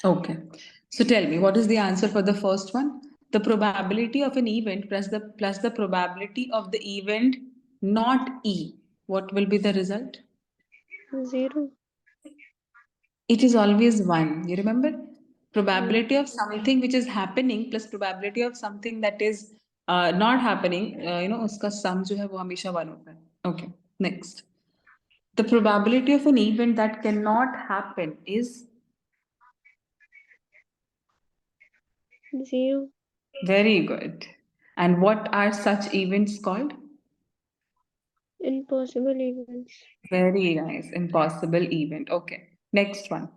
Okay. So tell me, what is the answer for the first one? The probability of an event plus the probability of the event not E. What will be the result? 0. It is always one. You remember? Yeah. Probability of something which is happening plus probability of something that is not happening. उसका sum जो है वो हमेशा one होता है. Okay. Next. The probability of an event that cannot happen is 0. very good. And what are such events called? Impossible events. Very nice. Impossible event. Okay. Next one.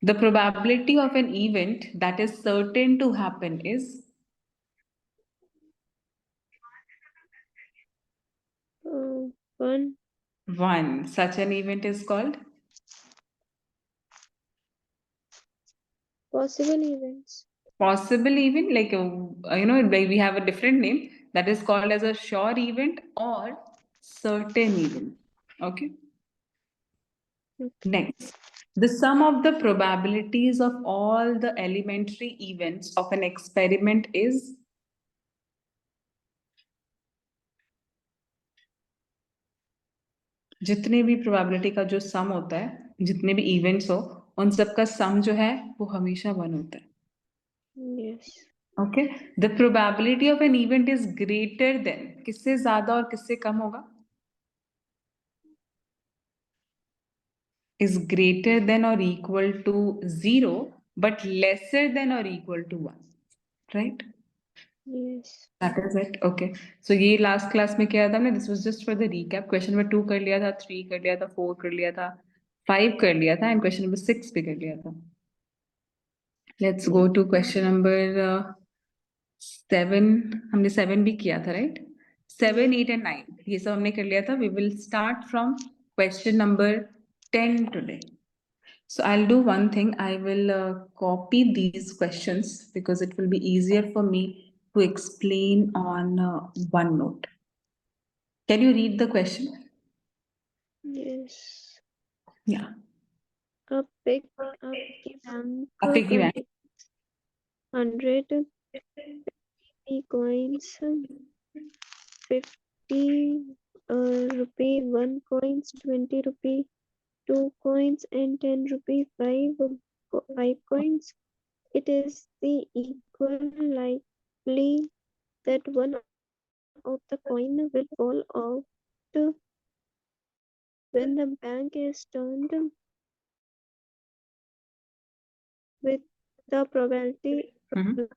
The probability of an event that is certain to happen is 1. 1. Such an event is called? Possible events. Possible event, like, like we have a different name that is called as a sure event or certain event. Okay. Okay. Next, the sum of the probabilities of all the elementary events of an experiment is जितने भी probability का जो sum होता है, जितने भी events हो, उन सब का sum जो है वो हमेशा 1 होता है. Yes. Okay, the probability of an event is greater than, किससे ज्यादा और किससे कम होगा? Is greater than or equal to 0 but lesser than or equal to 1, right? Yes. That is it. Okay. So ये last class में क्या था हमने? This was just for the recap. Question number 2 कर लिया था, 3 कर लिया था, 4 कर लिया था, 5 कर लिया था, and question number 6 भी कर लिया था. Let's go to question number 7. हमने 7 भी किया था, right? 7, 8 and 9 ये सब हमने कर लिया था. We will start from question number 10 today. So I'll do one thing. I will copy these questions because it will be easier for me to explain on OneNote. Can you read the question? Yes. Yeah. A piggy bank A piggy bank. contains 100 piggy coins, 50 rupee 1 coins, 20 rupee 2 coins, and 10 rupee 5 coins. It is the equal likely that one of the coin will fall out when the bank is turned, with the probability Mhm.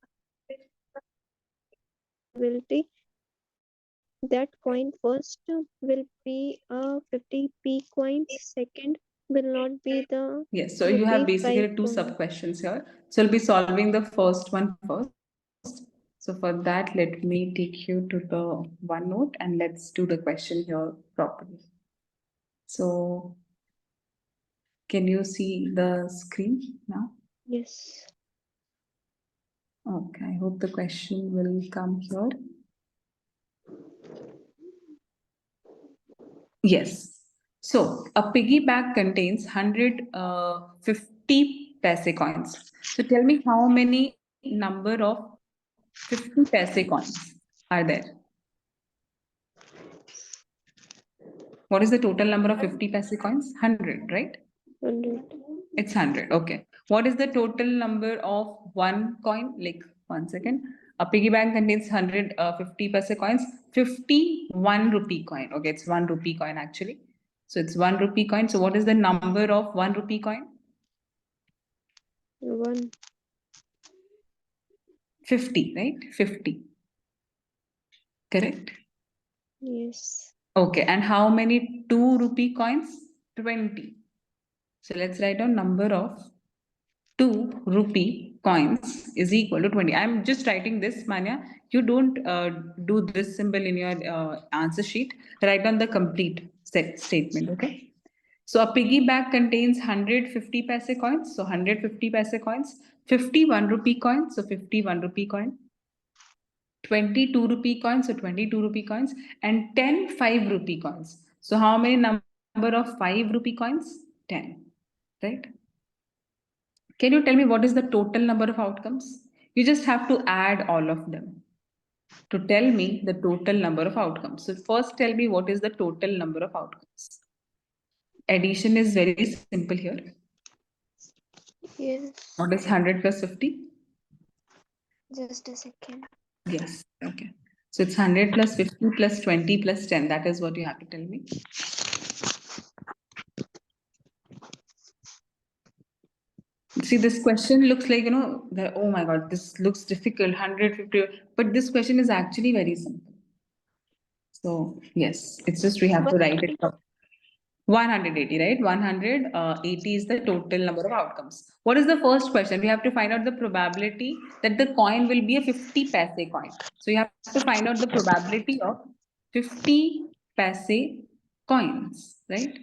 that coin first will be a 50p coin, second will not be the Yes. So you have rupee 5 basically two coin. sub questions here. So I'll be solving the first one first. So for that, let me take you to the OneNote and let's do the question here properly. So can you see the screen now? Yes. Okay, I hope the question will come here. Yes. So a piggy bank contains 150 paise coins. So tell me how many number of 50 paise coins are there? What is the total number of 50 paise coins? 100, right? 100. It's 100. Okay. What is the total number of one coin? Like, 1 second. A piggy bank contains 150 paise coins. 51 rupee coin. Okay, it's 1 rupee coin actually. So it's 1 rupee coin. So what is the number of 1 rupee coin? 1. 50, right? 50. Correct? Yes. Okay. And how many 2 rupee coins? 20. So let's write down number of 2 rupee coins is equal to 20. I'm just writing this, Manya. You don't do this symbol in your answer sheet. Write down the complete set statement, okay? So a piggy bank contains 150 paise coins. So 150 paise coins, 51 rupee coins. So 51 rupee coin, 22 rupee coins. So 22 rupee coins, and 10 5 rupee coins. So how many number of 5 rupee coins? 10, right? Can you tell me what is the total number of outcomes? You just have to add all of them to tell me the total number of outcomes. So first tell me what is the total number of outcomes. Addition is very simple here. Yes. What is 100 plus 50? Just a second. Yes, okay. So it's 100 plus 50 plus 20 plus 10. That is what you have to tell me. See, this question looks like, oh my God, this looks difficult, 150, but this question is actually very simple. So, yes, it's just we have to write it up. 180, right? 180 is the total number of outcomes. What is the first question? We have to find out the probability that the coin will be a 50 paise coin. So you have to find out the probability of 50 paise coins, right?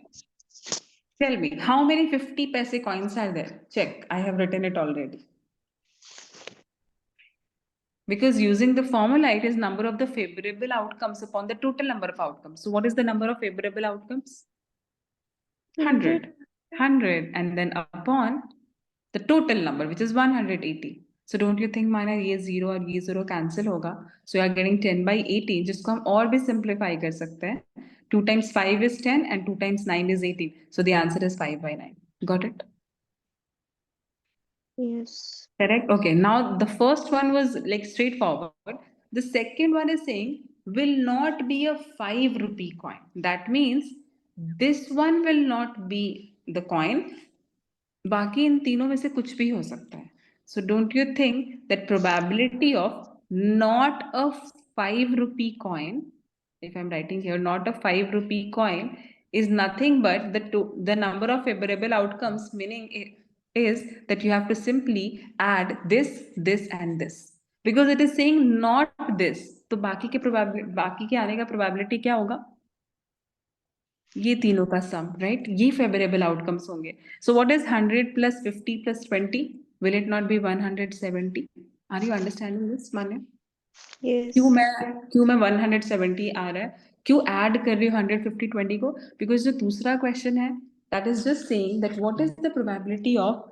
Tell me, how many 50 paise coins are there? Check. I have written it already. Because using the formula, it is number of the favorable outcomes upon the total number of outcomes. So what is the number of favorable outcomes? 100. 100. And then upon the total number, which is 180. So don't you think माना ये 0 और ये 0 cancel होगा? So you are getting 10 by 18. जिसको हम और भी simplify कर सकते हैं. 2 times 5 is 10 and 2 times 9 is 18. So the answer is 5 by 9. Got it? Yes. Correct. Okay. Now the first one was like straightforward. The second one is saying will not be a 5 rupee coin. That means this one will not be the coin. बाकी इन तीनों में से कुछ भी हो सकता है. So don't you think that probability of not a 5 rupee coin, if I'm writing here, not a 5 rupee coin, is nothing but the number of favorable outcomes, meaning is that you have to simply add this and this. Because it is saying not this. तो बाकी के आने का probability क्या होगा? ये तीनों का सम, राइट? ये फेवरेबल आउटकम्स होंगे. So what is 100 plus 50 plus 20? Will it not be 170? Are you understanding this Manya? Yes. क्यों मैं 170 आ रहा है, क्यों ऐड कर रही हूँ 150 20 को? बिकॉज जो दूसरा क्वेश्चन है that is just saying that what is the probability of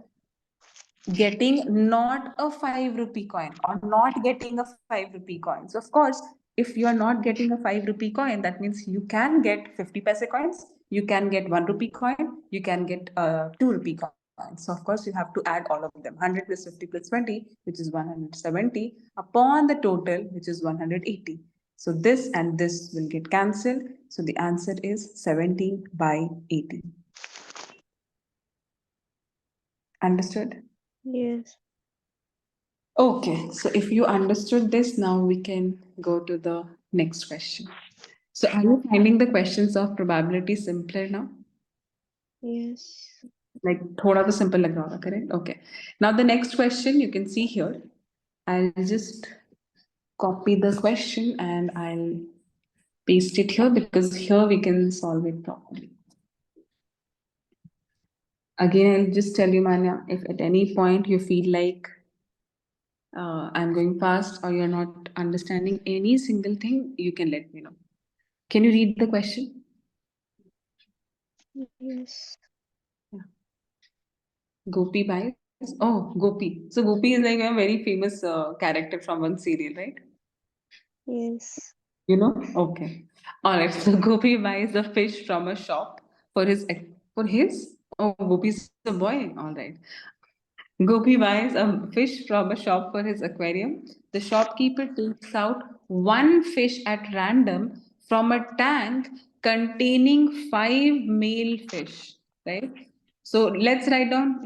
getting not a 5 rupee coin or not getting a 5 rupee coin. So of course, if you are not getting a 5 rupee coin, that means you can get 50 paise coins, you can get 1 rupee coin, you can get a 2 rupee coin. So of course, you have to add all of them. 100 plus 50 plus 20, which is 170, upon the total, which is 180. So this and this will get cancelled. So the answer is 70 by 80. Understood? Yes. Okay, so if you understood this, now we can go to the next question. So are you finding the questions of probability simpler now? Yes. Like thoda to simple lag raha hoga, correct? Okay. Now the next question you can see here. I'll just copy the question and I'll paste it here because here we can solve it properly. Again, I'll just tell you, Manya, if at any point you feel like I'm going fast or you're not understanding any single thing, you can let me know. Can you read the question? Yes. Gopi buys. Oh, Gopi. So Gopi is like a very famous character from one serial, right? Yes. You know? Okay. All right. So Gopi buys a fish from a shop for his. Oh, Gopi's a boy. All right. Gopi buys a fish from a shop for his aquarium. The shopkeeper takes out one fish at random from a tank containing 5 male fish, right? So let's write down,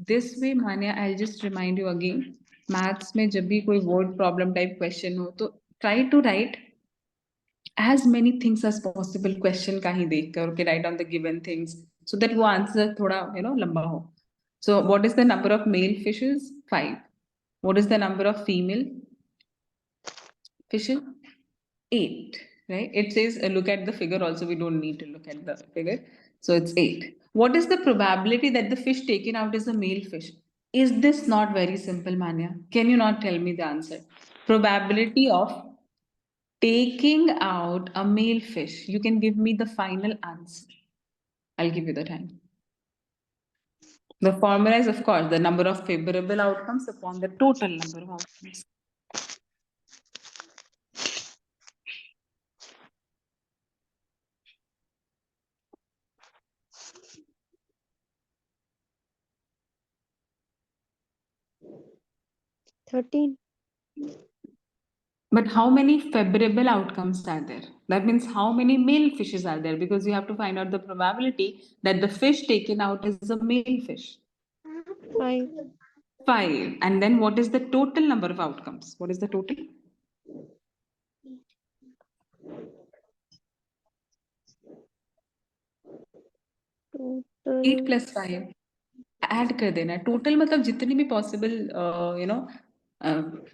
this way, Manya, I'll just remind you again. Maths में जब भी कोई word problem type question हो, तो try to write as many things as possible question का ही देख कर, okay, write down the given things so that वो answer थोड़ा, लंबा हो. So what is the number of male fishes? 5. What is the number of female fishes? 8, right? It says look at the figure also. We don't need to look at the figure. So it's 8. What is the probability that the fish taken out is a male fish? Is this not very simple, Manya? Can you not tell me the answer? Probability of taking out a male fish. You can give me the final answer. I'll give you the time. The formula is, of course, the number of favorable outcomes upon the total number of outcomes. $13. But how many favorable outcomes are there? That means how many male fishes are there? Because you have to find out the probability that the fish taken out is a male fish. 5. 5. And then what is the total number of outcomes? What is the total? Total 8 plus 5. Add कर देना है total मतलब जितनी भी possible you know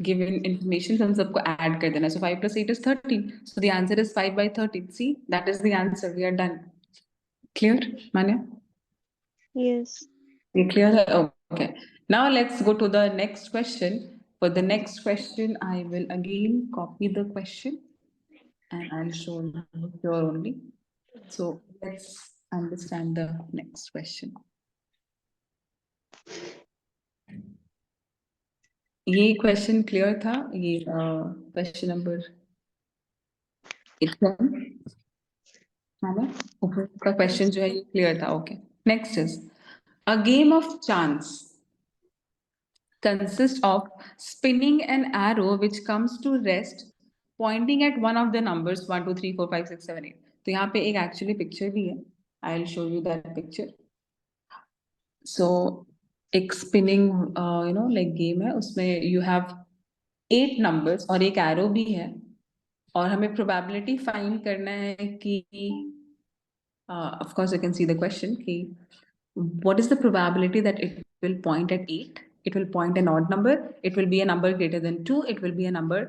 given information हम सबको add कर देना है सो 5 plus 8 is 13 so the answer is 5 by 13 see that is the answer we are done clear Manya Yes. you clear okay now let's go to the next question for the next question I will again copy the question and I'll show you here only so let's understand the next question ये question clear था ये question number 8 है ना ऊपर का question जो है ये क्लियर था okay next is a game of chance consists of spinning an arrow which comes to rest pointing at one of the numbers 1 2 3 4 5 6 7 8 तो यहाँ पे एक एक्चुअली पिक्चर भी है I will show you that picture so एक spinning you know like game है उसमें you have 8 numbers और एक एरो भी है और हमें प्रोबेबिलिटी फाइंड करना है कि of course you can see the question ki, what is the probability that it will point at 8 it will point an odd number it will be a number greater than 2 it will be a number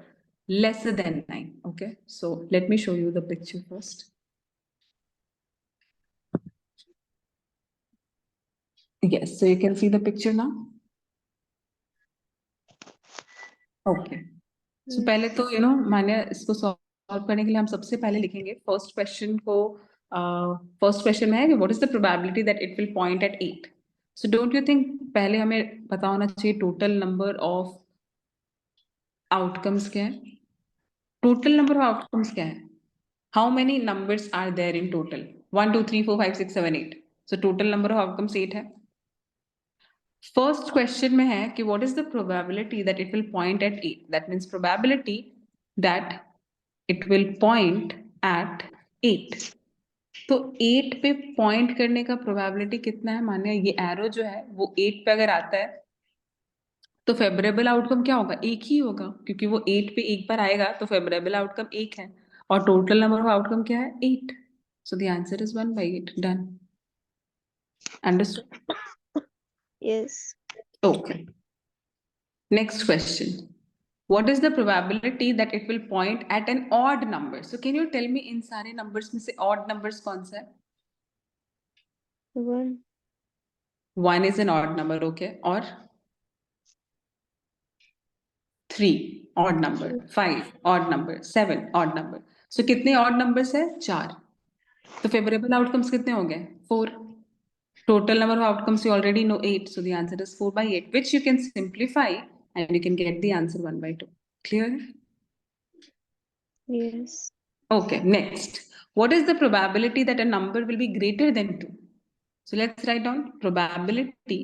lesser than 9 okay so let me show you the picture first yes so you can see the picture now okay so Yes. पहले तो मैंने इसको solve करने के लिए हम सबसे पहले लिखेंगे फर्स्ट क्वेश्चन को फर्स्ट क्वेश्चन में है कि what is the probability that it will point at 8 so don't you think पहले हमें पता होना चाहिए टोटल नंबर ऑफ आउटकम्स क्या है टोटल नंबर ऑफ आउटकम्स क्या है how many numbers are there in total 1 2 3 4 5 6 7 8 so total number of outcomes 8 है फर्स्ट क्वेश्चन में है कि what is the probability that it will point at 8 that means probability that it will point at 8 तो 8 पे point करने का probability कितना है मानिए ये एरो जो है वो 8 पे अगर आता है तो फेवरेबल आउटकम क्या होगा एक ही होगा क्योंकि वो 8 पे एक बार आएगा तो फेवरेबल आउटकम एक है और टोटल नंबर ऑफ आउटकम क्या है 8 so the answer is 1 by 8 done understood Yes. okay next question what is the probability that it will point at an odd number so can you tell me इन सारे numbers में से odd numbers कौन सा है 1. 1 is an odd number okay or 3 odd number 5 odd number 7 odd number so कितने odd numbers है 4 तो favorable outcomes कितने हो गए 4 total number of outcomes you already know 8 so the answer is 4 by 8 which you can simplify and you can get the answer 1 by 2 clear Yes. okay next what is the probability that a number will be greater than 2 so let's write down probability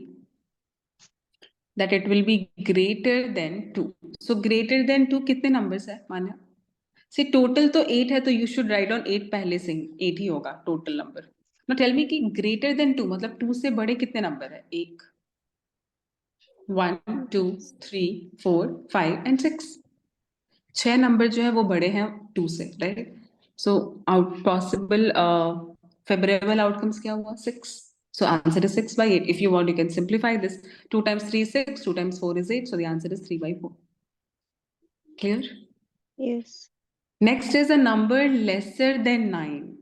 that it will be greater than 2 so greater than 2 कितने numbers है मान्या सी total तो 8 है तो you should write on 8 पहले से ही 8 ही होगा total number no tell me कि ग्रेटर देन 2 मतलब 2 से बड़े कितने नंबर है एक 1 2 3 4 5 एंड 6 6 नंबर जो है वो बड़े हैं 2 से right so out possible favourable outcomes क्या हुआ 6 so answer is 6 by 8 if you want you can simplify this 2 times 3 is 6 2 times 4 is 8 so the answer is 3 by 4 clear Yes. next is a number lesser than 9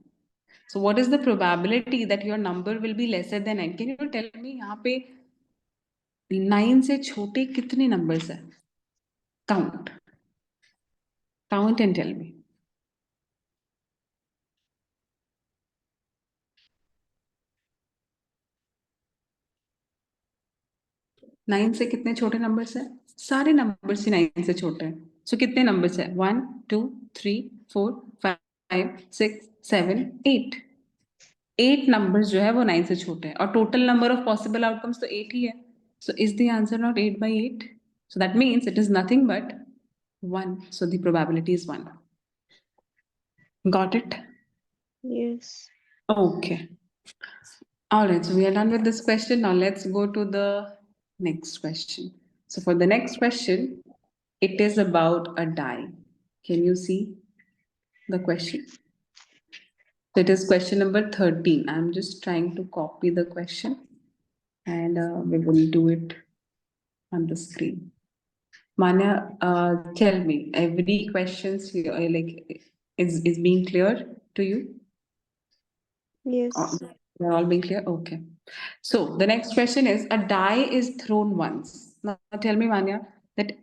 so what is the probability that your number will be lesser than 9 can you tell me यहाँ पे 9 से छोटे कितने numbers है count count and tell me 9 से कितने छोटे numbers है? सारे नंबर्स ही 9 से छोटे हैं। सो कितने नंबर्स है? 1 2 3 4 5 6 7 8। 8 नंबर्स जो है वो 9 से छोटे हैं और total number of possible outcomes तो 8 ही है। So is the answer not 8 by 8? So that means it is nothing but 1. So the probability is 1. Got it? Yes. Okay. All right, so we are done with this question. Now let's go to the next question. So for the next question, it is about a die. Can you see the question? So it is question number 13. I'm just trying to copy the question and we will do it on the screen. Manya, tell me, every questions here, like is being clear to you? Yes. They're all being clear? Okay. So the next question is, a die is thrown once. Now tell me, Manya, that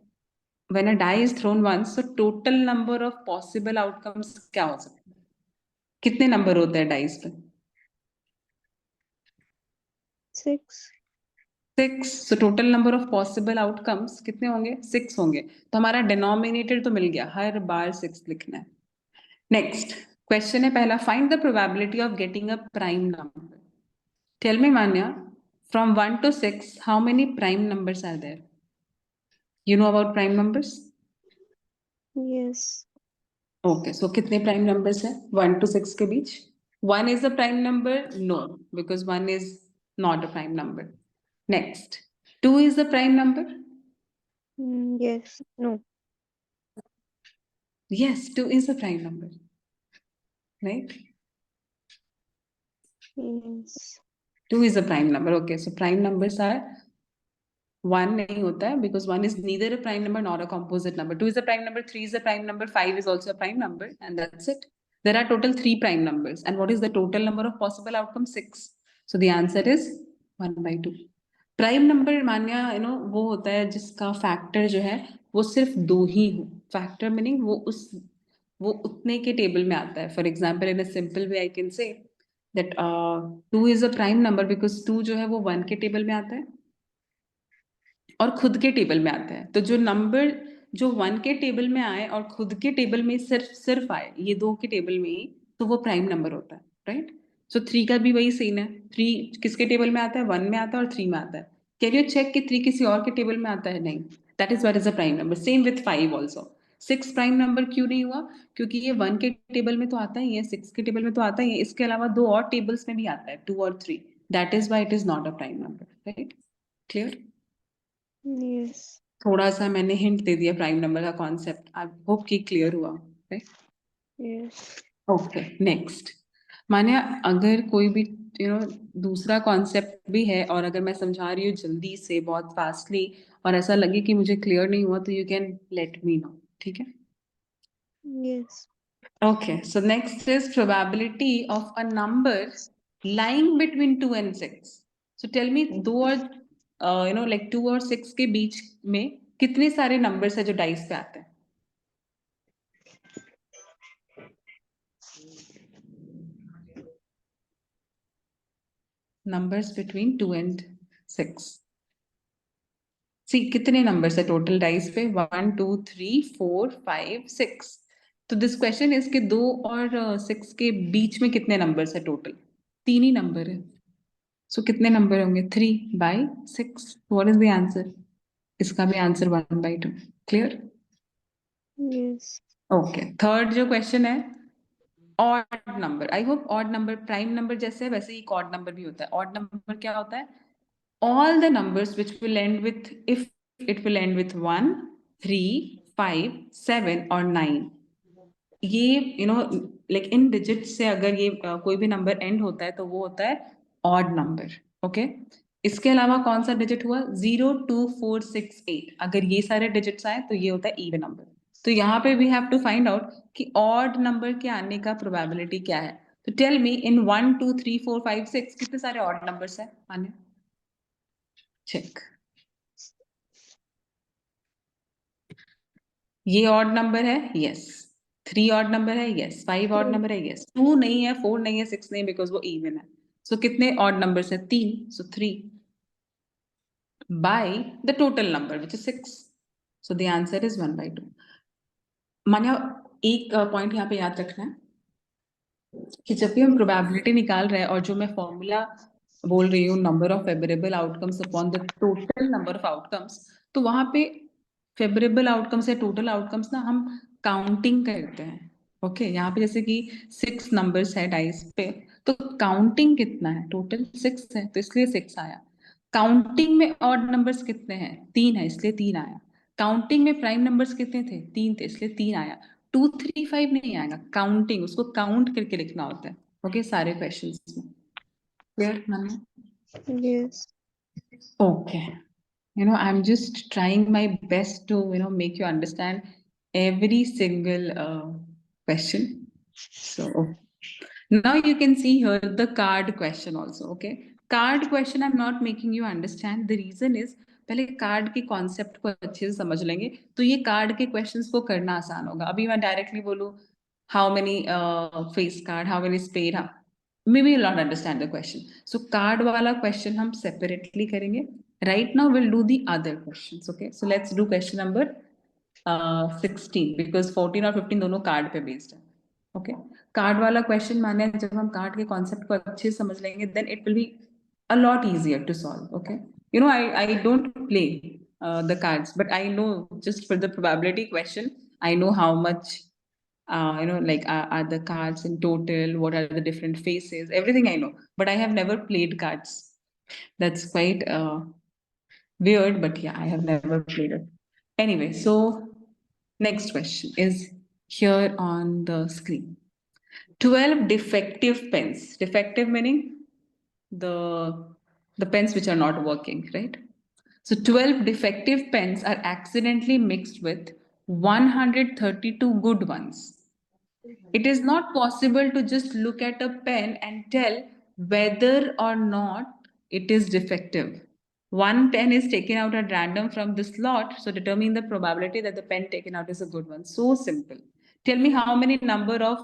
when a die is thrown once, so total number of possible outcomes क्या हो सकते हैं? कितने number होते हैं dice पे? 6. 6. So total number of possible outcomes कितने होंगे? 6 होंगे. तो हमारा डिनोमिनेटर तो मिल गया, हर बार 6 लिखना है. Next question है पहला, find the probability of getting a prime number. Tell me, Manya, from 1 to 6, how many prime numbers are there? You know about prime numbers? Yes. Okay, so कितने prime numbers हैं 1 to 6 के बीच? 1 is a prime number? No, because 1 is not a prime number. Next, 2 is a prime number? Yes. No. Yes, 2 is a prime number, right? Yes. 2 is a prime number. Okay, so prime numbers are 1 नहीं होता है because 1 is neither a prime number nor a composite number. 2 is a prime number, 3 is a prime number, 5 is also a prime number, and that's it. There are total 3 prime numbers. And what is the total number of possible outcomes? 6. So the answer is 1 by 2. Prime number मान्या वो होता है जिसका factor जो है वो सिर्फ 2 ही हो. Factor meaning वो उतने के टेबल में आता है. For example in a simple way I can say that 2 is a prime number because 2 जो है वो 1 के टेबल में आता है और खुद के टेबल में आता है. तो जो नंबर जो 1 के टेबल में आए और खुद के टेबल में सिर्फ आए, ये 2 के टेबल में ही, तो वो प्राइम नंबर होता है, राइट? सो 3 का भी वही सीन है. 3 किसके टेबल में आता है? 1 में आता है और 3 में आता है. कैन यू चेक कि 3 किसी और के टेबल में आता है? नहीं. That is what is a prime number. Same with 5 also. 6 prime number क्यों नहीं हुआ? क्योंकि ये 1 के टेबल में तो आता ही है, 6 के टेबल में तो आता ही है, इसके अलावा 2 और टेबल्स में भी आता है, 2 और 3. That is why it is not a prime number, right? Clear? Yes. थोड़ा सा मैंने हिंट दे दिया प्राइम नंबर का कॉन्सेप्ट. आई होप कि क्लियर हुआ. Yes. Okay, next. माने अगर कोई भी दूसरा कॉन्सेप्ट भी है और अगर मैं समझा रही हूँ जल्दी से बहुत फास्टली और ऐसा लगे कि मुझे क्लियर नहीं हुआ तो you can let me know. ठीक है? Yes. Okay, so next is probability of a number lying between 2 and 6. So tell me, 2 और like 2 और 6 के बीच में कितने सारे नंबर्स है जो डाइस पे आते हैं? Numbers between 2 and 6. सी कितने नंबर्स है टोटल डाइस पे? 1 2 3 4 5 6. तो दिस क्वेश्चन इज कि 2 और 6 के बीच में कितने नंबर्स है टोटल? 3 ही नंबर है. सो कितने नंबर होंगे? 3 by 6. What is the answer? इसका भी answer 1 by 2. Clear? Yes. Okay. Third जो क्वेश्चन है, odd number. I hope odd number prime number जैसे है वैसे ही ऑड नंबर भी होता है. ऑड नंबर क्या होता है? All the numbers which will end with, if it will end with 1 3 5 7 or 9, ये like इन digits से अगर ये कोई भी नंबर एंड होता है तो वो होता है ऑड नंबर. ओके? इसके अलावा कौन सा डिजिट हुआ? 0 2 4 6 8. अगर ये सारे डिजिट्स आए तो ये होता है इवन नंबर. तो यहाँ पे we have to find out कि ऑड नंबर के आने का प्रोबेबिलिटी क्या है. तो टेल मी, इन 1 2 3 4 5 6 कितने सारे ऑड नंबर्स है आने? चेक. ये ऑड नंबर है? यस. 3 ऑड नंबर है? यस. 5 ऑड 3. नंबर है? यस. 2 नहीं है, 4 नहीं है, 6 नहीं, बिकॉज वो इवन है. सो कितने ऑड नंबर्स है? 3. सो 3. by the total number, which is 6. So the answer is 1 by 2. मान्या एक पॉइंट यहाँ पे याद रखना है कि जब भी हम प्रोबेबिलिटी निकाल रहे हैं और जो मैं फॉर्मूला बोल रही हूँ number of favourable outcomes upon the total number of outcomes, तो वहां पे फेवरेबल आउटकम्स या टोटल आउटकम्स ना हम काउंटिंग करते हैं. ओके यहाँ पे जैसे कि 6 नंबर्स है डाइस पे, तो काउंटिंग कितना है? टोटल 6 है तो इसलिए 6 आया. काउंटिंग में ऑड नंबर्स कितने हैं? 3 है इसलिए 3 आया. काउंटिंग में प्राइम नंबर्स कितने थे? 3 थे इसलिए 3 आया. 2 3 5 नहीं आएगा. काउंटिंग, उसको काउंट करके लिखना होता है. ओके सारे क्वेश्चंस में क्लियर माने? Yes. Okay. I'm just trying my best to make you understand every single question. So now you can see here the card question also. Okay, card question I'm not making you understand. The reason is पहले card के concept को अच्छे से समझ लेंगे तो ये card के क्वेश्चंस को करना आसान होगा. अभी मैं डायरेक्टली बोलूं how many face card, how many spade, maybe you'll not understand the question. So card wala question hum separately karenge. Right now we'll do the other questions. Okay, so let's do question number 16 because 14 और 15 दोनों card पे based है. Okay card वाला question माने जब हम card के concept को अच्छे से समझ लेंगे then it will be a lot easier to solve. Okay, I don't play the cards, but I know just for the probability question I know how much like are the cards in total, what are the different faces, everything I know, but I have never played cards. That's quite weird, but yeah, I have never played it. Anyway, so next question is here on the screen. 12 defective pens. Defective meaning the pens which are not working, right? So 12 defective pens are accidentally mixed with 132 good ones. It is not possible to just look at a pen and tell whether or not it is defective. One pen is taken out at random from the slot, so determine the probability that the pen taken out is a good one. So simple. Tell me how many number of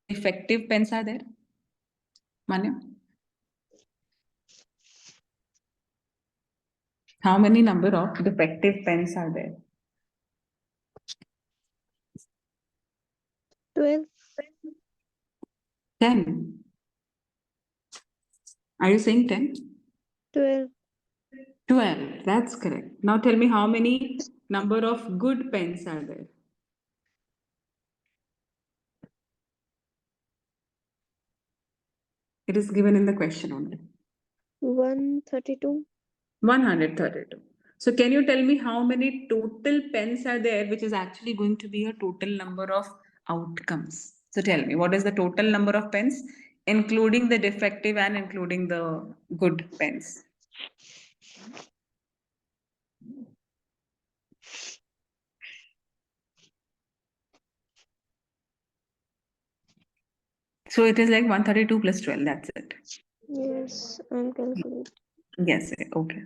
defective pens are there? Manya? How many number of defective pens are there? 12. 10. Are you saying 10? 12. 12. That's correct. Now tell me how many number of good pens are there? It is given in the question only. 132. 132. So can you tell me how many total pens are there, which is actually going to be a total number of outcomes? So tell me, what is the total number of pens, including the defective and including the good pens? So it is like 132 plus 12, that's it. Yes, I'm calculating. Yes, okay.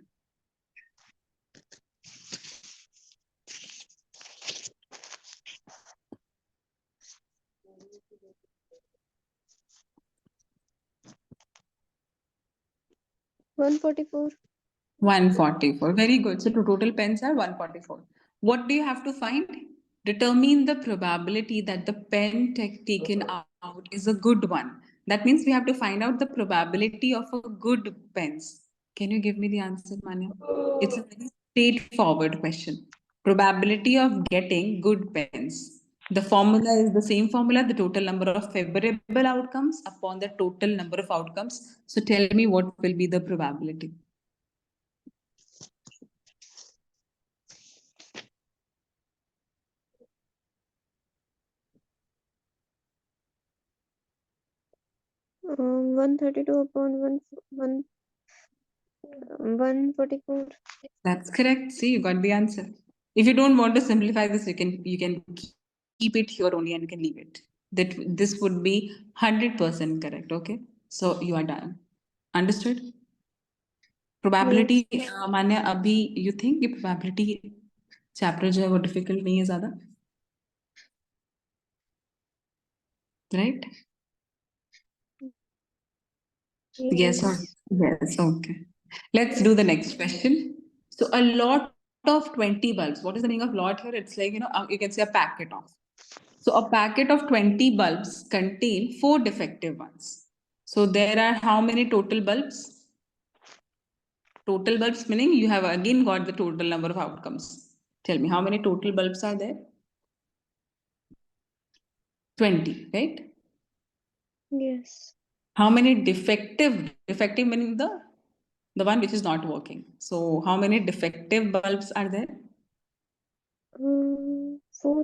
One 144. 144. Very good. So the total pens are 144. What do you have to find? Determine the probability that the pen taken out is a good one. That means we have to find out the probability of a good pens. Can you give me the answer, Manya? It's a very straightforward question. Probability of getting good pens. The formula is the same formula, the total number of favorable outcomes upon the total number of outcomes. So tell me what will be the probability. Uh, 132 upon 144. That's correct. See, you got the answer. If you don't want to simplify this, you can keep it here only and you can leave it. That this would be 100% correct. Okay. So you are done. Understood? Probability मान्य अभी you think कि probability chapter जो है वो difficult नहीं है ज़्यादा? Right? Yes. Yes. Okay. Let's do the next question. So a lot of 20 bulbs. What is the meaning of lot here? It's like, you can say a packet of. So a packet of 20 bulbs contain 4 defective ones. So there are how many total bulbs? Total bulbs meaning you have again got the total number of outcomes. Tell me how many total bulbs are there? 20, right? Yes. How many defective meaning the one which is not working. So how many defective bulbs are there? 4.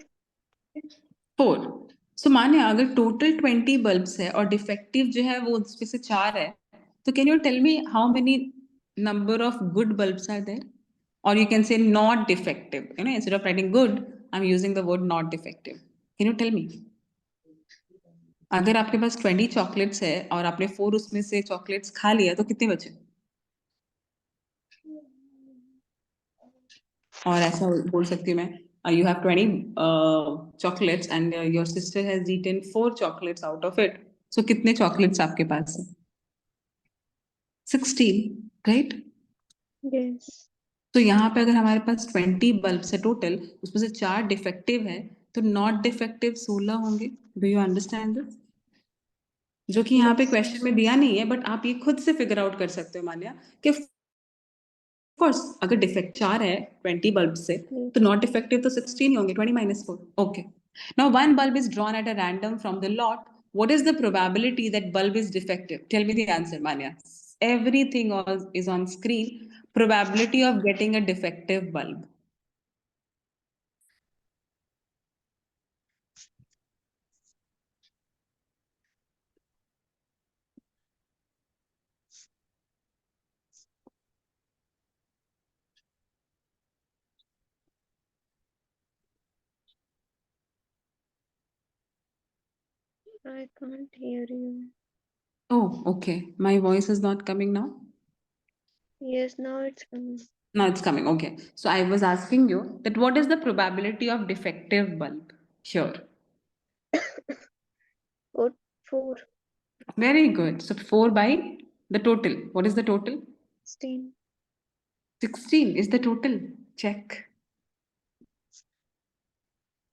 4. So मान्या अगर total 20 bulbs है और defective जो है वो उसमें से 4 है, तो can you tell me how many number of good bulbs are there? Or you can say not defective. Instead of writing good, I'm using the word not defective. Can you tell me? अगर आपके पास 20 chocolates है और आपने 4 उसमें से chocolates खा लिया तो कितने बचे? और ऐसा बोल सकती हूँ मैं, you have 20 chocolates and your sister has eaten 4 chocolates out of it. So कितने चॉकलेट्स आपके पास है? 16, right? Yes. तो यहाँ पे अगर हमारे पास 20 बल्ब्स है टोटल, उसमें से 4 डिफेक्टिव है, तो नॉट डिफेक्टिव 16 होंगे. Do you understand this? जो कि यहाँ पे Yes. क्वेश्चन में दिया नहीं है, बट आप ये खुद से फिगर आउट कर सकते हो मान्या कि कोर्स अगर डिफेक्ट 4 है 20 बल्ब से, Yes. तो नॉट डिफेक्टिव तो 16 ही होंगे, 20 minus 4. Okay. Now one bulb is drawn at a random from the lot. What is the probability that bulb is defective? Tell me the answer, Manya. Everything is on screen. Probability of getting a defective bulb. I can't hear you. Oh, okay. My voice is not coming now. Yes, now it's coming. Now it's coming. Okay. So I was asking you that what is the probability of defective bulb here? 4. Very good. So 4 by the total. What is the total? 16. 16 is the total. Check.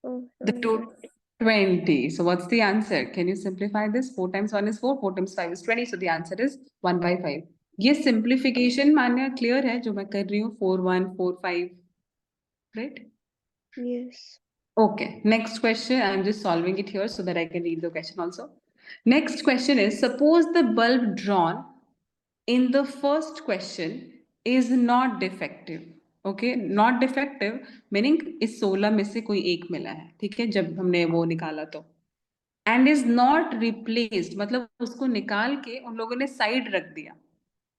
Oh, The sorry. total 20. So what's the answer? Can you simplify this? 4 times 1 is 4, 4 times 5 is 20. So the answer is 1 by 5. ये simplification मान्य clear है जो मैं कर रही हूँ 4 1 4 5, right? Yes. Okay, next question. I'm just solving it here so that I can read the question also. Next question is, suppose the bulb drawn in the first question is not defective. Okay, not defective meaning इस 16 में से कोई एक मिला है, ठीक है, जब हमने वो निकाला तो. And is not replaced मतलब उसको निकाल के उन लोगों ने साइड रख दिया.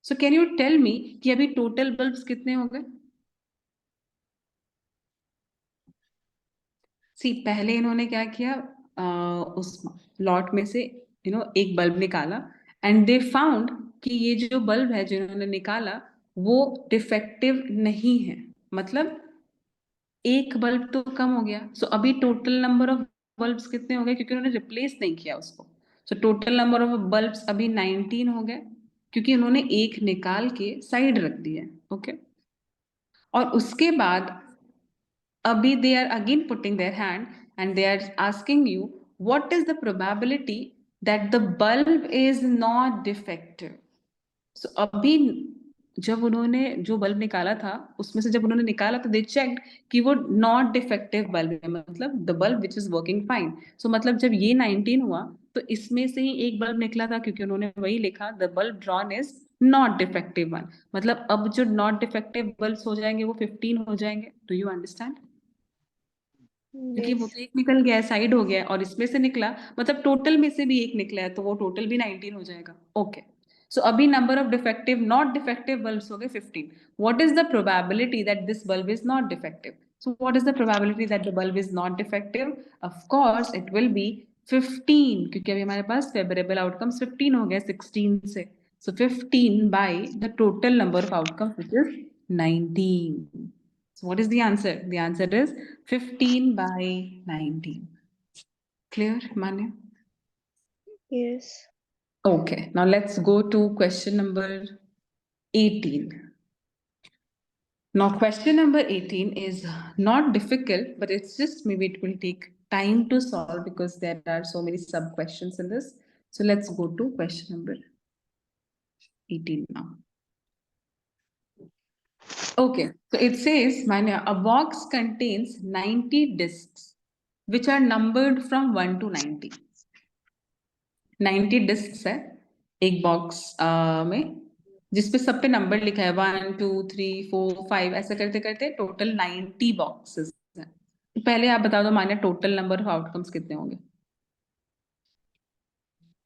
So can you tell me कि अभी total bulbs कितने हो गए? सी पहले इन्होंने क्या किया, उस लॉट में से एक बल्ब निकाला एंड दे फाउंड कि ये जो बल्ब है जो इन्होंने निकाला वो डिफेक्टिव नहीं है, मतलब एक बल्ब तो कम हो गया. सो अभी टोटल नंबर ऑफ बल्ब्स कितने हो गए क्योंकि उन्होंने रिप्लेस नहीं किया उसको. सो टोटल नंबर ऑफ बल्ब्स अभी 19 हो गए क्योंकि उन्होंने एक निकाल के साइड रख दिया. ओके, और उसके बाद Abhi, they are again putting their hand and they are asking you, what is the probability that the bulb is not defective? So अभी जब उन्होंने जो बल्ब निकाला था उसमें से जब उन्होंने निकाला तो दे चेक्ड कि वो नॉट डिफेक्टिव बल्ब है, मतलब the bulb which is working fine. So मतलब जब ये 19 हुआ तो इसमें से ही एक बल्ब निकला था क्योंकि उन्होंने वही लिखा the bulb drawn is not defective one. मतलब अब जो नॉट डिफेक्टिव बल्ब हो जाएंगे वो 15 हो जाएंगे. Do you understand? क्योंकि वो Yes. तो एक निकल गया है, साइड हो गया है, और इसमें से निकला मतलब टोटल में से भी एक निकला है तो वो टोटल भी 19 हो जाएगा. ओके, सो अभी number of defective not defective bulbs हो गए 15. What is the probability that this bulb is not defective? So what is the probability that the bulb is not defective? Of course it will be 15 क्योंकि अभी हमारे पास favourable outcomes 15 हो गए 16 से. सो 15 by the total number of outcomes which is 19. So what is the answer? The answer is 15 by 19. Clear, Manya? Yes. Okay, now let's go to question number 18. Now, question number 18 is not difficult, but it's just maybe it will take time to solve because there are so many sub questions in this. So let's go to question number 18 now. Okay, so it says, Manya, a box contains 90 discs which are numbered from 1 to 90. 90 discs है एक box में जिसपे सब पे number लिखा है 1 2 3 4 5 ऐसा करते करते टोटल 90 बॉक्सेस है। तो पहले आप बता दो मान्य टोटल नंबर ऑफ आउटकम्स कितने होंगे?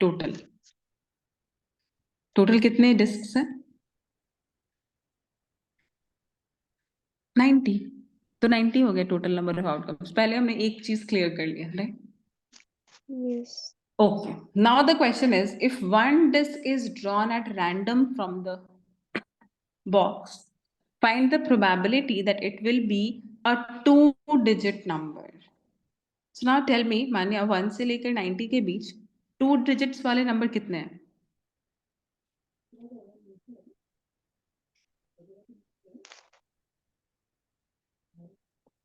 टोटल टोटल कितने डिस्क्स हैं? 90। तो 90 हो गए टोटल नंबर ऑफ आउटकम्स। पहले हमने एक चीज क्लियर कर लिया, right? Yes. Okay. Now the question is, if one disk is drawn at random from the box, find the probability that it will be a two-digit number. So now tell me, मानिए 1 से लेकर 90 के बीच 2 digits वाले number कितने हैं?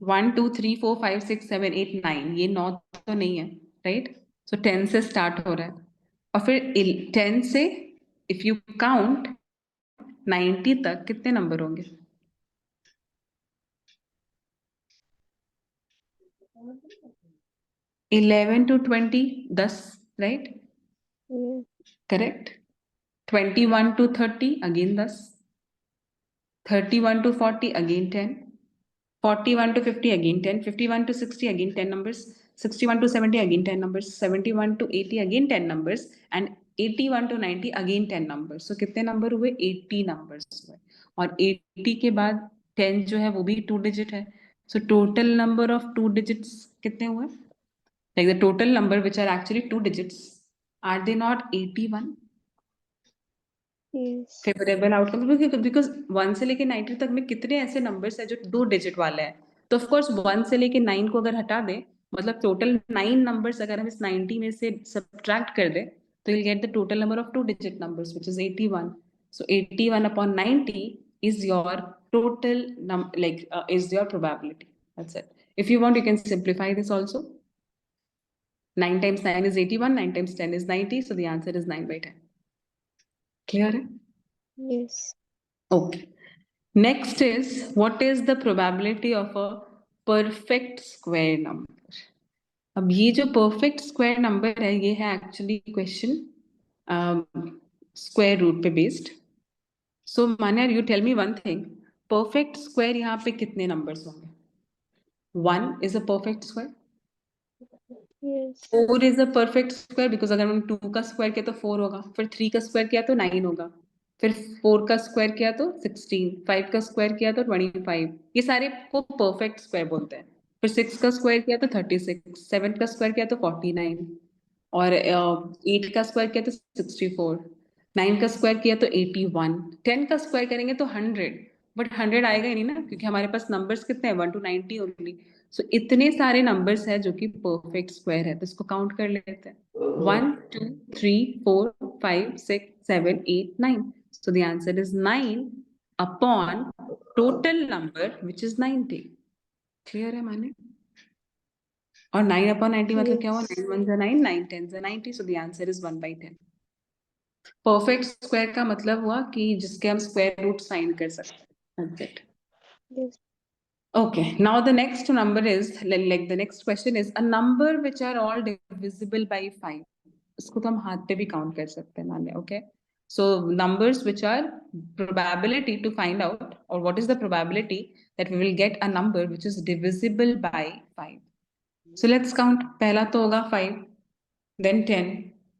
1 2 3 4 5 6 7 8 9, ये 9 तो नहीं है, राइट? सो 10 से स्टार्ट हो रहा है और फिर 10 से इफ यू काउंट 90 तक कितने नंबर होंगे? 11 to 20, 10, right? Yeah. Correct. 21 to 30, again 10. 31 to 40, again 10. 41 to 50, again 10. 51 to 60, again 10 numbers. 61 to 70, again 10 numbers. 71 to 80, again 10 numbers. And 81 to 90, again 10 numbers. So कितने नंबर हुए? 80 numbers हुए। और 80 के बाद 10 जो है वो भी 2 digit है। So total number of 2 digits कितने हुए? Like the total number which are actually 2 digits, are they not 81? Yes. Favourable outcome because 1 से लेके 90 तक में कितने ऐसे नंबर्स है जो 2 डिजिट वाले हैं? तो ऑफ कोर्स 1 से लेके 9 को अगर हटा दे मतलब टोटल 9 नंबर्स अगर हम इस 90 में से सब्ट्रैक्ट कर दे तो you'll get the total number of 2 digit numbers which is 81. So 81 upon 90 is your total is your probability. That's it. If you want you can simplify this also. 9 times 9 is 81, 9 times 10 is 90, so the answer is 9 by 10. Clear है? Yes. Okay. Next is, what is the probability of a perfect square number? अब ये जो perfect square number है ये है actually question square root पे based. So Manya, you tell me one thing. Perfect square यहाँ पे कितने numbers होंगे? 1 is a perfect square. Yes. 4 is a perfect square because अगर हमने 2 का स्क्वायर किया तो 4 होगा, फिर 3 का स्क्वायर किया तो 9 होगा, फिर 4 का स्क्वायर किया तो 16, 5 का स्क्वायर किया तो 25, ये सारे को परफेक्ट स्क्वायर बोलते हैं। फिर 6 का स्क्वायर किया तो 36, 7 का स्क्वायर किया तो 49 और 8 का स्क्वायर किया तो 64, 9 का स्क्वायर किया तो 81, 10 का स्क्वायर करेंगे तो 100, बट 100 आएगा ही नहीं ना क्योंकि हमारे पास नंबर्स कितने हैं 1 to 90 ओनली। सो इतने सारे नंबर्स हैं जो कि परफेक्ट स्क्वायर है तो इसको काउंट कर लेते हैं 1 2 3 4 5 6 7 8 9। So the answer is 9 upon total number which is 90। Clear है माने? और 9 अपॉन 90 मतलब क्या हुआ? 9 1 9, 9 10 90, so the answer is 1 by 10। Perfect square का मतलब हुआ कि जिसके हम स्क्वायर रूट फाइंड कर सकते हैं। Yes. Okay, now the next number is like the next question is a number which are all divisible by 5. इसको तो हम हाथ पे भी काउंट कर सकते हैं मान लें, okay? So numbers which are probability to find out or what is the probability that we will get a number which is divisible by 5. So let's count. पहला तो होगा 5, then 10,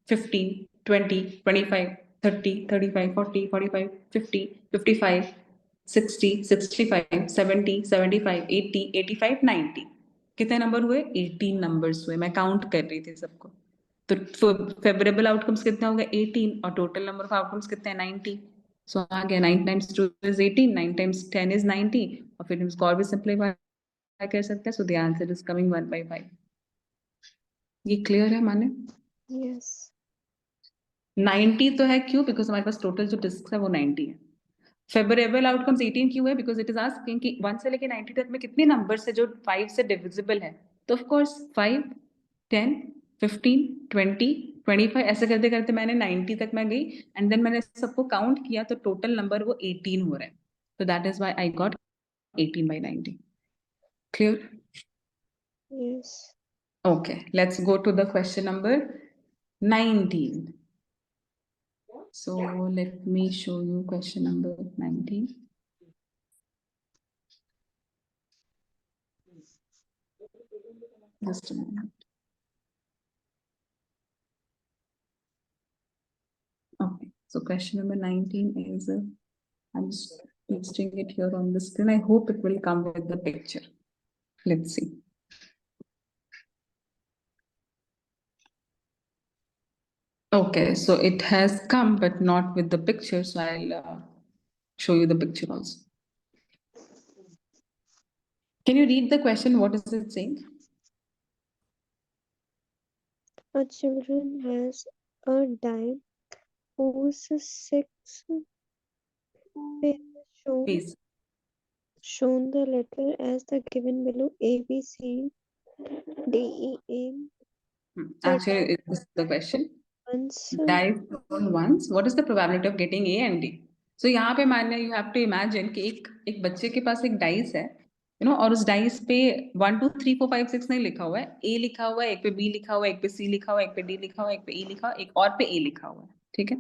15, 20, 25, 30, 35, 40, 45, 50, 55, 60, 65, 70, 75, 80, 85, 90। कितने नंबर हुए? 18 नंबर्स हुए। मैं काउंट कर रही थी सबको। तो फेवरेबल आउटकम्स कितने हो गए? 18 और टोटल नंबर ऑफ आउटकम्स कितने हैं? 90। सो आ गया 9 times 2 is 18, 9 times 10 is 90 और फिर हम इसको और भी सिंपलीफाई कर सकते हैं। So the answer is coming 1 by 5। ये क्लियर है माने? Yes. 90 तो है क्यों? बिकॉज हमारे पास टोटल जो डिस्क है वो 90 है फेवरेबल आउटकम्स 18 क्यों है? बिकॉज इट इज आस्किंग कि 1 से लेके 90 तक में कितने नंबर्स है जो 5 से डिविजिबल है, तो ऑफ कोर्स 5, 10, 15, 20, 25 ऐसे करते करते मैंने 90 तक मैं गई, एंड देन मैंने सबको काउंट किया तो टोटल नंबर वो 18 हो रहा है, तो that is why I got 18 by 90. Clear? Yes. Okay, let's go to the question number 19. So let me show you question number 19. Just a moment. Okay, so question number 19 is, I'm just pasting it here on the screen. I hope it will come with the picture. Let's see. Okay, so it has come, but not with the picture. So I'll show you the picture also. Can you read the question? What is it saying? A children has a die whose six faces Please. shown the letter as the given below: A, B, C, D, E, A. Actually, this is the question. Once Dice thrown once. What is the probability of getting A and D? So यहाँ पे मानना, you have to imagine कि एक बच्चे के पास एक dice है, you know, और उस डाइस पे 1 2 3 4 5 6 नहीं लिखा हुआ है, A लिखा हुआ है, एक पे B लिखा हुआ है, एक पे C लिखा हुआ है, एक पे D लिखा हुआ है, एक पे E लिखा हुआ है, एक और पे A लिखा हुआ है, ठीक है?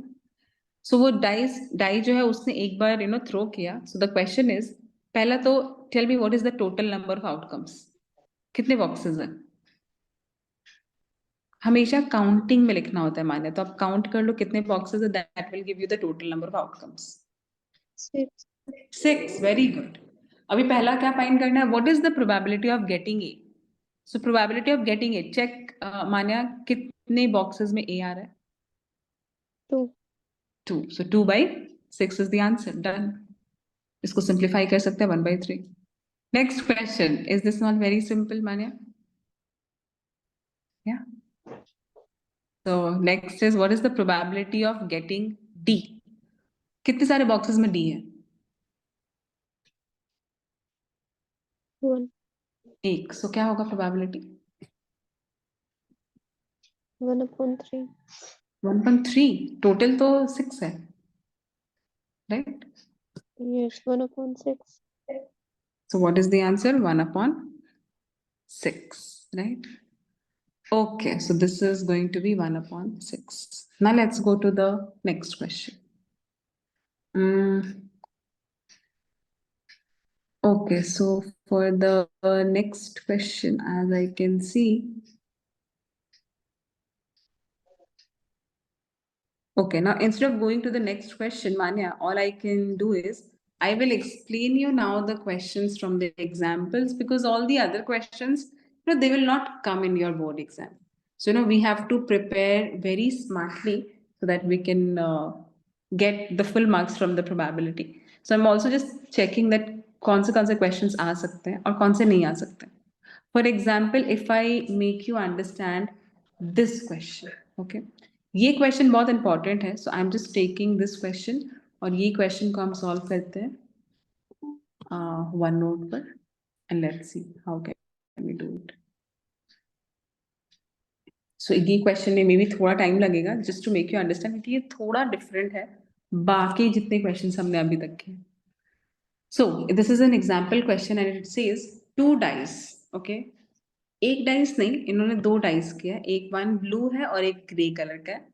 सो वो डाई जो है उसने एक बार थ्रो किया. सो द क्वेश्चन इज, पहला तो tell me what is the total number of outcomes, कितने बॉक्सेस हैं? हमेशा काउंटिंग में लिखना होता है मान्य, तो आप काउंट कर लो कितने बॉक्सेस है, that will give you the total number of outcomes. 6. 6. Very good. अभी पहला क्या फाइंड करना है? What is the probability of getting A? So probability of getting A, check Manya कितने बॉक्सेस में ए आ रहा है? 2. 2. So 2 by 6 is the answer. Done. इसको सिंप्लीफाई कर सकते हैं 1 by 3. Next question. Is this not very simple, Manya? Yeah. So next is, what is the probability of getting D? कितने सारे boxes में D है? 1. एक. So क्या होगा probability? 1/3. 1/3. Total तो 6 है, right? Yes, 1/6. So what is the answer? 1/6, right? Okay, so this is going to be 1/6. Now let's go to the next question. Okay, so for the next question, as I can see, okay, now instead of going to the next question, Manya, all I can do is I will explain you now the questions from the examples, because all the other questions, they will not come in your board exam. So, we have to prepare very smartly so that we can get the full marks from the probability. So, I'm also just checking that कौन से questions आ सकते हैं और कौन से नहीं आ सकते. For example, if I make you understand this question, okay? ये क्वेश्चन बहुत इंपॉर्टेंट है, so I am just taking this question, और ये क्वेश्चन को हम सॉल्व करते हैं वन नोट पर, and let's see how can we do it. So ये क्वेश्चन में मे भी थोड़ा टाइम लगेगा just to make you understand, क्योंकि ये थोड़ा डिफरेंट है बाकी जितने क्वेश्चन हमने अभी तक किए. So this is an example question and it says 2 dice. Okay, एक डाइस नहीं, इन्होंने 2 डाइस किया, एक वन ब्लू है और एक ग्रे कलर का है,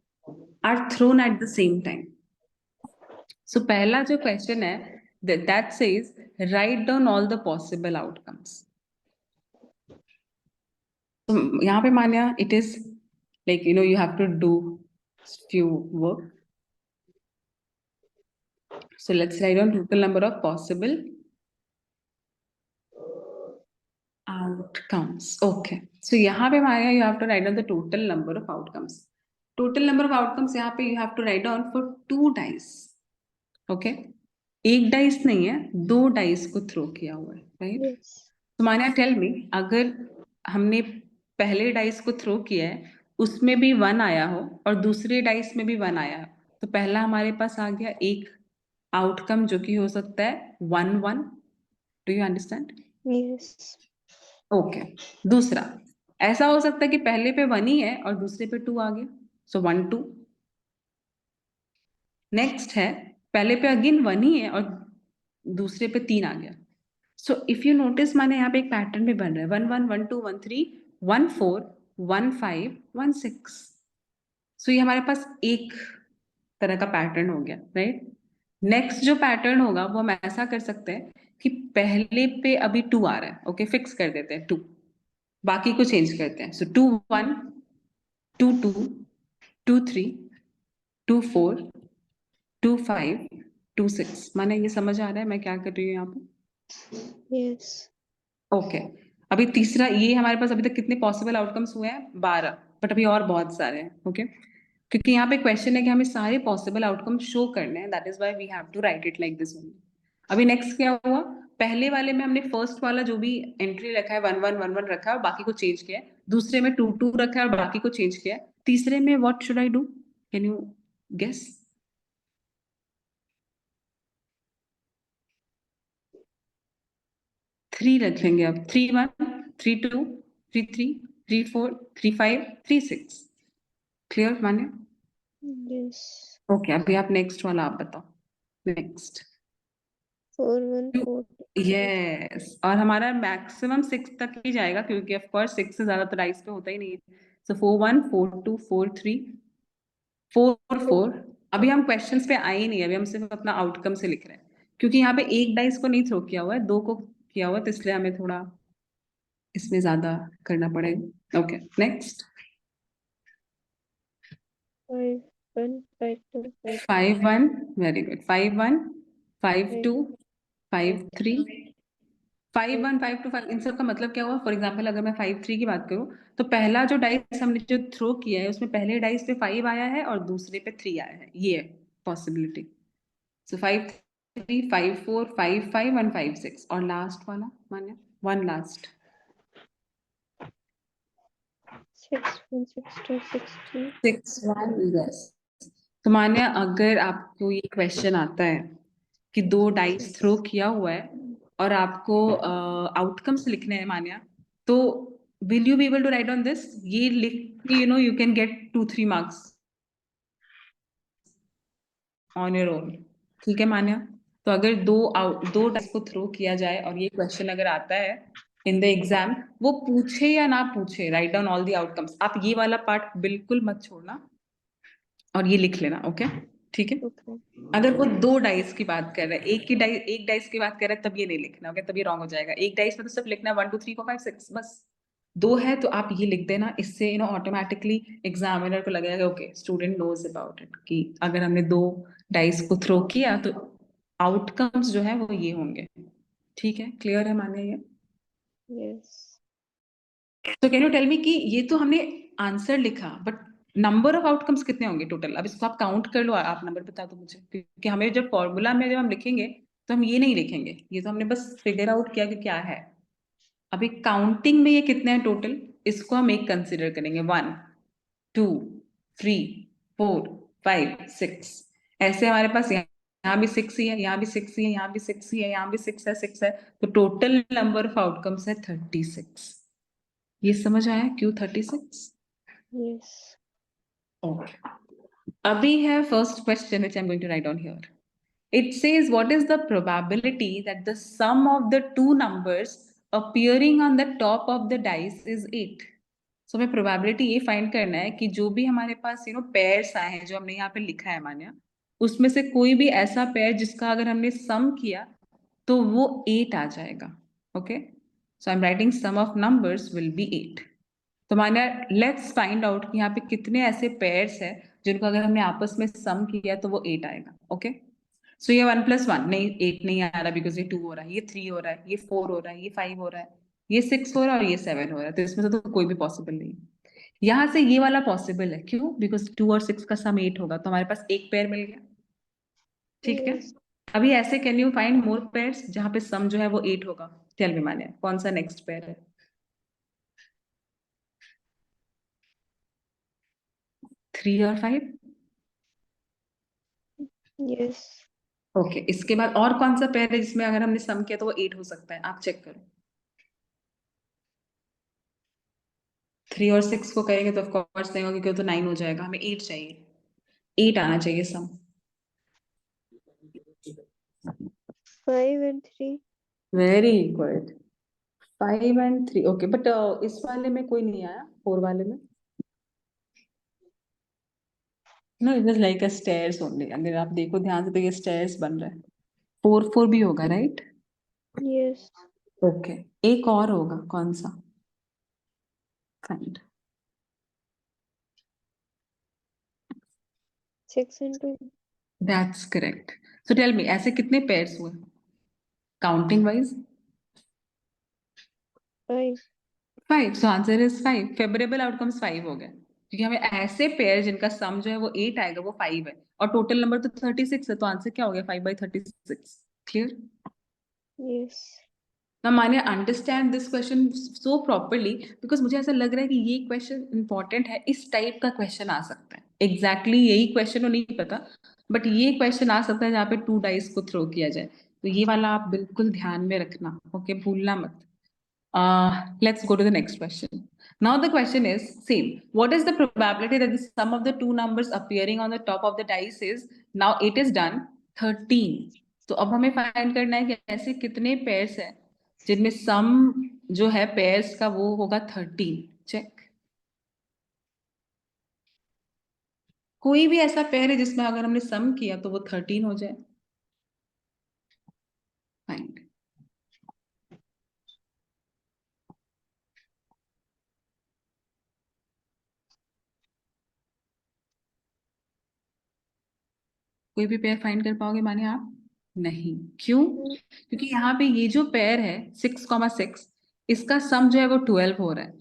are thrown at the same time. So पहला जो क्वेश्चन है, that says write down all the possible outcomes. So यहाँ पे मान्या it is like you have to do few work. So let's write down total number of possible outcomes. Okay. So यहाँ पे मान्या you have to write down the total number of outcomes. Total number of outcomes यहाँ पे you have to write down for 2 dice. Okay. एक dice नहीं है, 2 dice को throw किया हुआ है, राइट? Yes. तो मान्या टेल मी, अगर हमने पहले डाइस को थ्रो किया है उसमें भी 1 आया हो और दूसरे डाइस में भी 1 आया हो, तो पहला हमारे पास आ गया एक आउटकम जो कि हो सकता है 1 1। Do you understand? Yes. Okay. दूसरा, ऐसा हो सकता है कि पहले पे 1 ही है और दूसरे पे 2 आ गया, सो 1 2। नेक्स्ट है, पहले पे अगेन 1 ही है और दूसरे पे 3 आ गया। सो इफ यू नोटिस, माने यहाँ पे एक पैटर्न भी बन रहा है, 1 1 1 2 1 3 1 4 1 5 1 6। सो ये हमारे पास एक तरह का पैटर्न हो गया, राइट? नेक्स्ट जो पैटर्न होगा वो हम ऐसा कर सकते हैं कि पहले पे अभी 2 आ रहा है, ओके, फिक्स कर देते हैं 2, बाकी को चेंज करते हैं। सो 2 1 2 2 2 3 2 4 2 5 2 6। माने ये समझ आ रहा है मैं क्या कर रही हूँ यहाँ पे? Yes. ओके। अभी तीसरा, ये हमारे पास अभी तक कितने पॉसिबल आउटकम्स हुए हैं? 12, बट अभी और बहुत सारे हैं, ओके? क्योंकि यहाँ पे क्वेश्चन है कि हमें सारे पॉसिबल आउटकम शो करने हैं, that is why we have to write it like this only. अभी नेक्स्ट क्या हुआ? पहले वाले में हमने फर्स्ट वाला जो भी एंट्री रखा है 1 1 1 1 रखा है और बाकी को चेंज किया है। दूसरे में 2 2 रखा है और बाकी को चेंज किया है। तीसरे में what should I do? Can you guess? 3 रखेंगे अब, 3 1 3 2 3 3 3 4 3 5 3 6। क्लियर माने? Yes. ओके, अभी आप नेक्स्ट वाला आप बताओ। नेक्स्ट 4 1 4 यस, और हमारा मैक्सिमम 6 तक ही जाएगा क्योंकि ऑफ कोर्स 6 से ज्यादा तो डाइस पे होता ही नहीं है। सो 4 1 4 2 4 3 4 4। अभी हम क्वेश्चंस पे आए ही नहीं, अभी हम सिर्फ अपना आउटकम से लिख रहे हैं क्योंकि यहाँ पे एक डाइस को नहीं थ्रो किया हुआ है, 2 को किया हुआ है, तो इसलिए हमें थोड़ा इसमें ज्यादा करना पड़ेगा। Okay, next 5 1 5 2 5 5 1, very good. 5 1 5 2 5 5 3 5 5 1 5 2 5। इन सब का मतलब क्या हुआ? फॉर एग्जाम्पल अगर मैं 5 3 की बात करूं तो पहला जो डाइस हमने जो थ्रो किया है उसमें पहले डाइस पे 5 आया है और दूसरे पे 3 आया है, ये है पॉसिबिलिटी। सो 5 3 5 4 5 5 1 5 6 और लास्ट वाला माने 1 लास्ट 6 1 6 2 6 3 6 1। यस। तो मान्या, अगर आपको ये क्वेश्चन आता है कि 2 डाइस थ्रो किया हुआ है और आपको आउटकम्स लिखने हैं मान्या, तो will you be able to write on this? ये लिख के you can get 2 3 marks on your own. ठीक है मान्या? तो अगर दो डाइस को थ्रो किया जाए और ये क्वेश्चन अगर आता है इन द एग्जाम, वो पूछे या ना पूछे, write down all the outcomes. आप ये वाला पार्ट बिल्कुल मत छोड़ना और ये लिख लेना, ओके? ठीक है। Okay. अगर वो 2 डाइस की बात कर रहा है, एक डाइस की बात कर रहा है, तब ये नहीं लिखना, ओके? तब ये रॉन्ग हो जाएगा। एक डाइस में तो सिर्फ लिखना है 1 2 3 4 5 6 बस। 2 है तो आप ये लिख देना, इससे ऑटोमेटिकली एग्जामिनर को लगेगा okay, student knows about it, कि अगर हमने 2 डाइस को थ्रो किया तो आउटकम्स जो है वो ये होंगे। ठीक है, क्लियर है माने ये? Yes. तो कैन यू टेल मी कि ये तो हमने आंसर लिखा, बट नंबर ऑफ आउटकम्स कितने होंगे टोटल? अब इसको आप काउंट कर लो, आप नंबर बता दो मुझे, क्योंकि हमें जब फॉर्मूला में जब हम लिखेंगे तो हम ये नहीं लिखेंगे, ये तो हमने बस फिगर आउट किया कि क्या है। अभी काउंटिंग में ये कितने हैं टोटल, इसको हम एक कंसिडर करेंगे। 1 2 3 4 5 6। ऐसे हमारे पास यहाँ भी 6 ही है, यहाँ भी 6 ही है, यहाँ भी 6 ही है, यहाँ भी 6 है, 6 है। तो टोटल नंबर ऑफ आउटकम्स है 36। ये समझ आया क्यों 36? Yes. Okay. Abhi hai first question which I'm going to write on here. It says, what is the probability that the sum of the two numbers appearing on the top of the dice is 8? So हमें probability ये find करना है कि जो भी हमारे पास pairs आए हैं जो हमने यहाँ पे लिखा है मान्या, उसमें से कोई भी ऐसा pair जिसका अगर हमने sum किया तो वो 8 आ जाएगा। Okay? So I'm writing sum of numbers will be 8. तो माना लेट्स फाइंड आउट कि यहाँ पे कितने ऐसे पेयर्स है जिनको अगर हमने आपस में सम किया तो वो 8 आएगा। ओके, सो ये 1 + 1 नहीं, 8 नहीं आ रहा बिकॉज ये 2 हो रहा है, ये 3 हो रहा है, ये 4 हो रहा है, ये 5 हो रहा है, ये 6 हो रहा है और ये 7 हो रहा है। तो इसमें से तो कोई भी पॉसिबल नहीं। यहाँ से ये वाला पॉसिबल है, क्यों? बिकॉज 2 और 6 का सम 8 होगा, तो हमारे पास एक पेयर मिल गया। ठीक है। Yes. अभी ऐसे can you find more pairs जहाँ पे सम जो है वो 8 होगा? टेल मी मान्या, कौन सा नेक्स्ट पेयर है? 3 और 5? Yes. ओके, इसके बाद और कौन सा पेयर है जिसमें अगर हमने सम किया तो वो 8 हो सकता है? आप चेक करो। 3 और 6 को करेंगे तो ऑफकोर्स नहीं होगा, क्योंकि वो तो 9 हो जाएगा, हमें 8 चाहिए। 8 आना चाहिए sum. 5 and 3. Very good. 5 and 3, okay, but इस वाले में कोई नहीं आया, 4 वाले में। No, it was like a stairs only, अगर आप देखो ध्यान से तो ये स्टेयर्स बन रहा है। 4 4 भी होगा, राइट? Yes. ओके, एक और होगा, कौन सा? Find. 6 and 2. That's correct. So tell me, ऐसे कितने पेयर्स हुए counting wise? 5. 5। So answer is 5। Favourable outcomes 5 हो गए, क्योंकि हमें ऐसे पेयर जिनका सम जो है वो 8 आएगा, वो 5 है, और टोटल नंबर तो 36 है, तो आंसर क्या हो गया? 5/36। क्लियर? Yes. ना माने understand this question so properly, because मुझे ऐसा लग रहा है कि ये क्वेश्चन इंपॉर्टेंट है, इस टाइप का क्वेश्चन आ सकता है। एग्जैक्टली यही क्वेश्चन हो नहीं पता, बट ये क्वेश्चन आ सकता है जहाँ पे 2 डाइस को थ्रो किया जाए, तो ये वाला आप बिल्कुल ध्यान में रखना, ओके, भूलना मत। Let's go to the next question. Now the question is same. What is the probability that the sum of the two numbers appearing on the top of the dice is, now it is done, 13. तो अब हमें find करना है कि ऐसे कितने pairs हैं जिनमें सम जो है पेयर्स का वो होगा 13। चेक। कोई भी ऐसा पेयर है जिसमें अगर हमने सम किया तो वो 13 हो जाए। फाइंड। कोई भी पेयर फाइंड कर पाओगे माने आप? नहीं। क्यों? Mm. क्योंकि यहाँ पे ये जो पेयर है 6,6, इसका सम जो है वो 12 हो रहा है,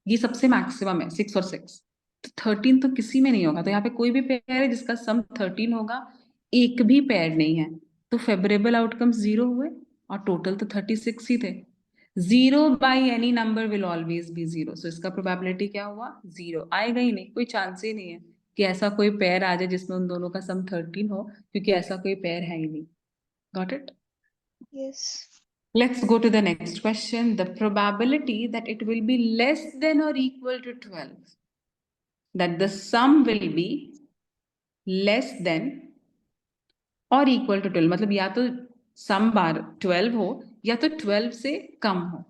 ये सबसे मैक्सिमम है 6 और 6, तो 13 तो किसी में नहीं होगा, तो यहाँ पे कोई भी पेयर है जिसका सम 13 होगा, एक भी पेयर नहीं है, तो फेवरेबल आउटकम 0 हुए, और टोटल तो 36 ही थे। 0 by any number will always be 0, सो इसका प्रोबेबिलिटी क्या हुआ? 0 आएगा ही नहीं, कोई चांस ही नहीं है कि ऐसा कोई पेयर आ जाए जिसमें उन दोनों का सम 13 हो, क्योंकि ऐसा कोई पेयर है ही नहीं। Got it? Yes. Let's go to the next question. The probability that it will be less than or equal to 12, that the sum will be less than और इक्वल टू 12, मतलब या तो सम बार 12 हो या तो 12 से कम हो।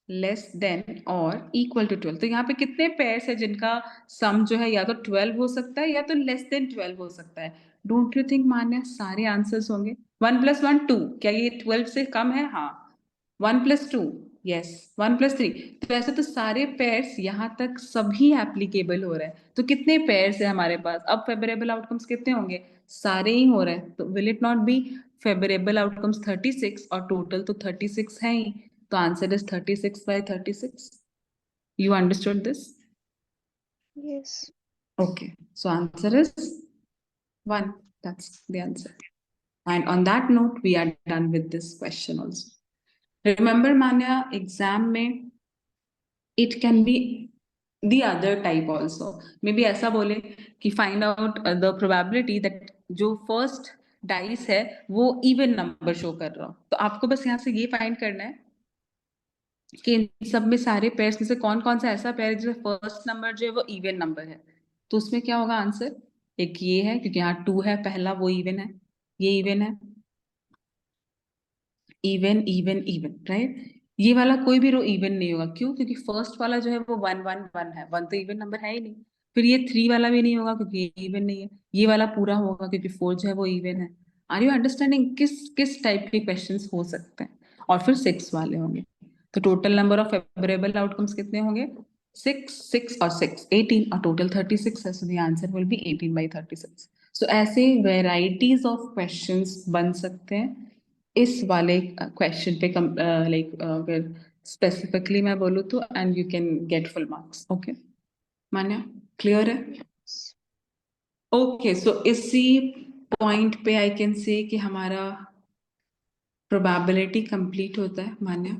लेस देन और इक्वल टू 12, तो यहाँ पे कितने पेयर्स है जिनका सम जो है या तो 12 हो सकता है या तो लेस देन 12 हो सकता है? डोंट यू थिंक मान्या सारे आंसर्स होंगे? 1 + 1 2, क्या ये 12 से कम है? हाँ। 1 + 2, यस। 1 + 3, तो ऐसे तो सारे पेयर्स यहाँ तक सभी एप्लीकेबल हो रहा है, तो कितने पेयर्स है हमारे पास? अब फेवरेबल आउटकम्स कितने होंगे? सारे ही हो रहे हैं, तो will it not B favourable outcomes 36, और टोटल तो 36 है ही, तो answer is 36/36. You understood this? Yes. Okay. So answer is 1. That's the answer. And on that note, we are done with this question also. Remember, Manya, exam में it can be the other type also. Maybe ऐसा बोले कि find out the probability that जो first dice है वो even number show कर रहा हो, तो आपको बस यहाँ से ये find करना है कि इन सब में सारे पेयर्स में से कौन कौन सा ऐसा पेयर है जिसमें फर्स्ट नंबर जो है वो इवन नंबर है, तो उसमें क्या होगा आंसर? एक ये है, क्योंकि यहाँ 2 है पहला, वो इवन है, ये इवन है, इवन इवन इवन, राइट? ये वाला कोई भी रो इवन नहीं होगा, क्यों? क्योंकि फर्स्ट वाला जो है वो 1 1 1 है, 1 तो इवन नंबर है ही नहीं। फिर ये 3 वाला भी नहीं होगा क्योंकि ये इवन नहीं है, ये वाला पूरा होगा क्योंकि 4 जो है वो इवन है। आर यू अंडरस्टैंडिंग किस किस टाइप के क्वेश्चंस हो सकते हैं? और फिर 6 वाले होंगे, तो total number of favourable outcomes कितने होंगे? 6 6 और 6 18, और टोटल 36 है, so the answer will be 18/36। सो ऐसे वेराइटीज ऑफ क्वेश्चंस बन सकते हैं इस वाले क्वेश्चन पे, लाइक अगर स्पेसिफिकली मैं बोलूँ तो, and you can get full marks. Okay Manya, clear है? ओके, सो इसी पॉइंट पे आई कैन से कि हमारा प्रोबेबिलिटी कंप्लीट होता है। Manya,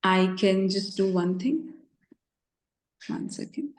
I can just do one thing, 1 second.